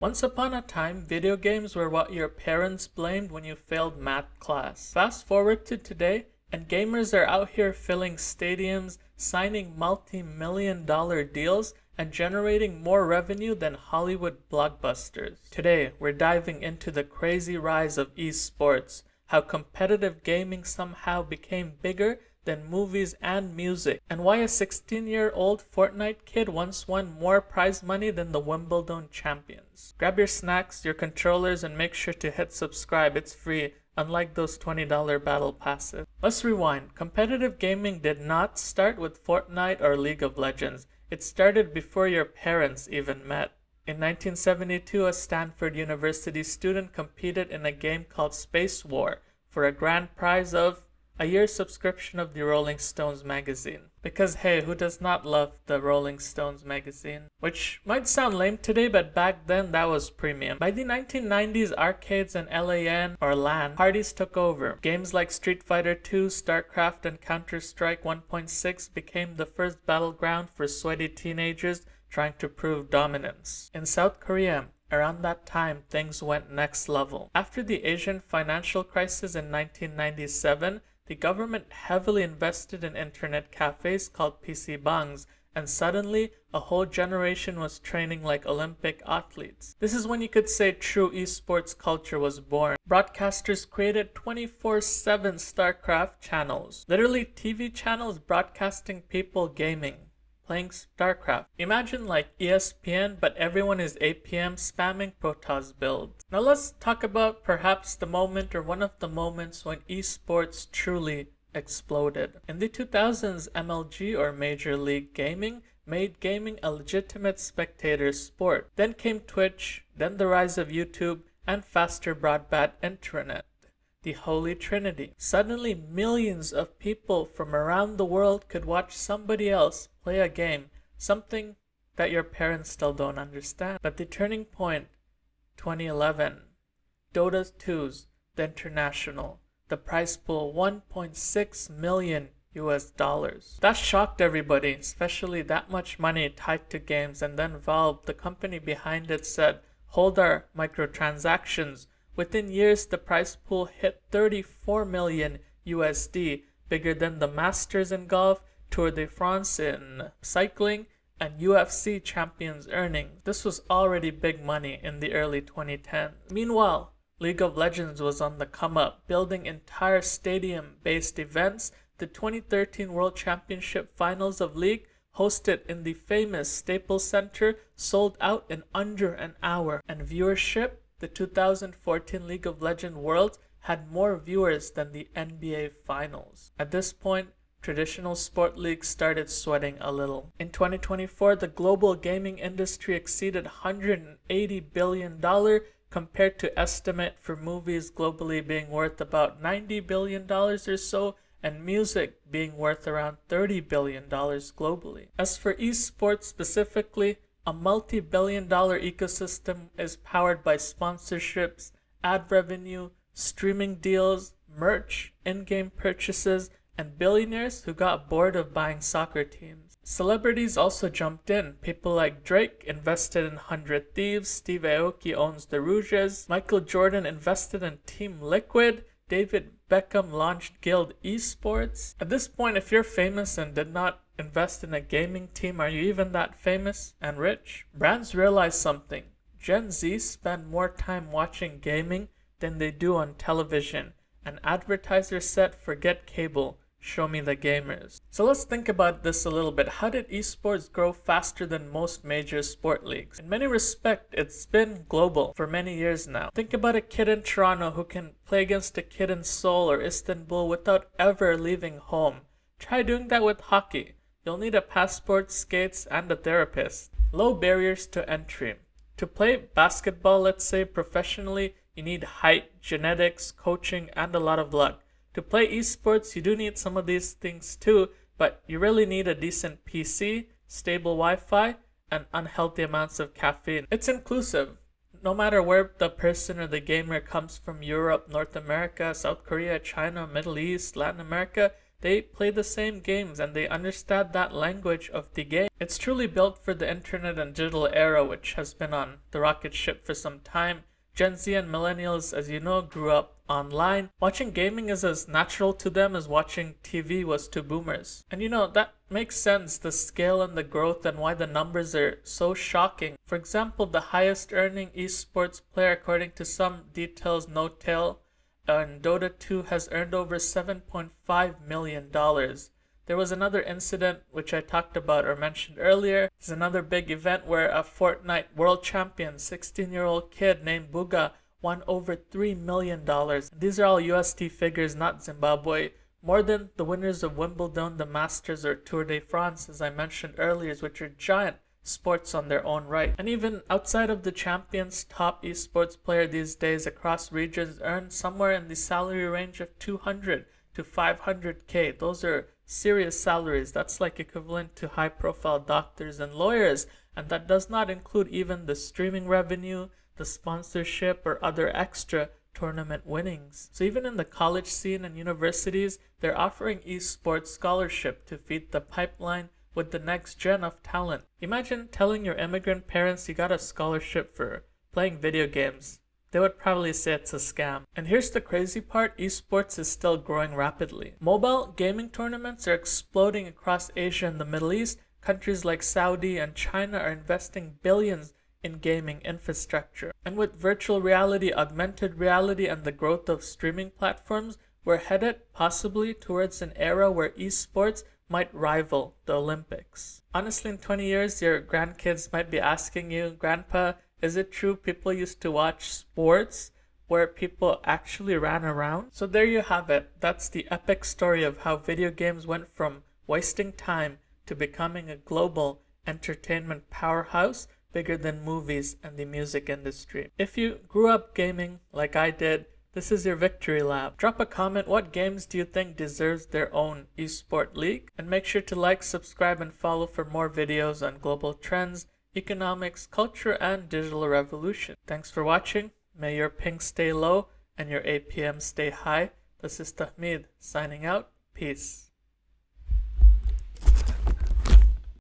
Once upon a time, video games were what your parents blamed when you failed math class. Fast forward to today, and gamers are out here filling stadiums, signing multi-million-dollar deals, and generating more revenue than Hollywood blockbusters. Today, we're diving into the crazy rise of esports, how competitive gaming somehow became bigger than movies and music, and why a 16-year-old Fortnite kid once won more prize money than the Wimbledon champions. Grab your snacks, your controllers, and make sure to hit subscribe. It's free, unlike those $20 battle passes. Let's rewind. Competitive gaming did not start with Fortnite or League of Legends. It started before your parents even met. In 1972, a Stanford University student competed in a game called Space War for a grand prize of a year's subscription of the Rolling Stones magazine. Because hey, who does not love the Rolling Stones magazine? Which might sound lame today, but back then that was premium. By the 1990s, arcades and LAN or LAN parties took over. Games like Street Fighter II, StarCraft, and Counter-Strike 1.6 became the first battleground for sweaty teenagers trying to prove dominance. In South Korea, around that time, things went next level. After the Asian financial crisis in 1997, the government heavily invested in internet cafes called PC bangs, and suddenly a whole generation was training like Olympic athletes. This is when you could say true esports culture was born. Broadcasters created 24/7 StarCraft channels, literally TV channels broadcasting people gaming, playing StarCraft. Imagine like ESPN, but everyone is APM spamming Protoss builds. Now let's talk about perhaps the moment or one of the moments when esports truly exploded. In the 2000s, MLG or Major League Gaming made gaming a legitimate spectator sport. Then came Twitch, then the rise of YouTube, and faster broadband internet. The Holy Trinity. Suddenly, millions of people from around the world could watch somebody else play a game, something that your parents still don't understand. But the turning point, 2011, Dota 2's The International, the prize pool $1.6 million. That shocked everybody, especially that much money tied to games, and then Valve, the company behind it, said, hold our microtransactions. Within years, the prize pool hit $34 million, bigger than the Masters in golf, Tour de France in cycling, and UFC champions' earnings. This was already big money in the early 2010s. Meanwhile, League of Legends was on the come up, building entire stadium-based events. The 2013 World Championship Finals of League, hosted in the famous Staples Center, sold out in under an hour, and viewership, the 2014 League of Legends Worlds had more viewers than the NBA Finals. At this point, traditional sport leagues started sweating a little. In 2024, the global gaming industry exceeded $180 billion compared to estimate for movies globally being worth about $90 billion or so, and music being worth around $30 billion globally. As for esports specifically, a multi-billion-dollar ecosystem is powered by sponsorships, ad revenue, streaming deals, merch, in-game purchases, and billionaires who got bored of buying soccer teams. Celebrities also jumped in. People like Drake invested in 100 Thieves, Steve Aoki owns the Rouges, Michael Jordan invested in Team Liquid, David Beckham launched Guild Esports. At this point, if you're famous and did not invest in a gaming team, are you even that famous and rich? Brands realize something. Gen Z spend more time watching gaming than they do on television, and advertisers said forget cable, show me the gamers. So let's think about this a little bit. How did esports grow faster than most major sport leagues? In many respects, it's been global for many years now. Think about a kid in Toronto who can play against a kid in Seoul or Istanbul without ever leaving home. Try doing that with hockey. You'll need a passport, skates, and a therapist. Low barriers to entry. To play basketball, let's say professionally, you need height, genetics, coaching, and a lot of luck. To play esports, you do need some of these things too, but you really need a decent PC, stable Wi-Fi, and unhealthy amounts of caffeine. It's inclusive. No matter where the person or the gamer comes from, Europe, North America, South Korea, China, Middle East, Latin America, They play the same games and they understand that language of the game. It's truly built for the internet and digital era, which has been on the rocket ship for some time. Gen Z and millennials, as you know, grew up online. Watching gaming is as natural to them as watching TV was to boomers. And that makes sense, the scale and the growth and why the numbers are so shocking. For example, the highest earning esports player, according to some details, No Tail, in Dota 2 has earned over $7.5 million. There was another incident which I talked about or mentioned earlier. It's another big event where a Fortnite world champion, 16-year-old kid named Buga, won over $3 million. These are all USD figures, not Zimbabwe. More than the winners of Wimbledon, the Masters, or Tour de France, as I mentioned earlier, which are giant sports on their own right. And even outside of the champions, top esports player these days across regions earn somewhere in the salary range of 200 to 500K. Those are serious salaries. That's like equivalent to high profile doctors and lawyers. And that does not include even the streaming revenue, the sponsorship, or other extra tournament winnings. So even in the college scene and universities, they're offering esports scholarship to feed the pipeline with the next gen of talent. Imagine telling your immigrant parents you got a scholarship for playing video games. They would probably say it's a scam. And here's the crazy part, esports is still growing rapidly. Mobile gaming tournaments are exploding across Asia and the Middle East. Countries like Saudi and China are investing billions in gaming infrastructure. And with virtual reality, augmented reality, and the growth of streaming platforms, we're headed possibly towards an era where esports might rival the Olympics. Honestly, in 20 years, your grandkids might be asking you, Grandpa, is it true people used to watch sports where people actually ran around? So there you have it. That's the epic story of how video games went from wasting time to becoming a global entertainment powerhouse bigger than movies and the music industry. If you grew up gaming like I did, this is your victory lap. Drop a comment, what games do you think deserves their own esport league? And make sure to like, subscribe, and follow for more videos on global trends, economics, culture, and digital revolution. Thanks for watching. May your ping stay low and your APM stay high. This is Tahmid signing out. Peace.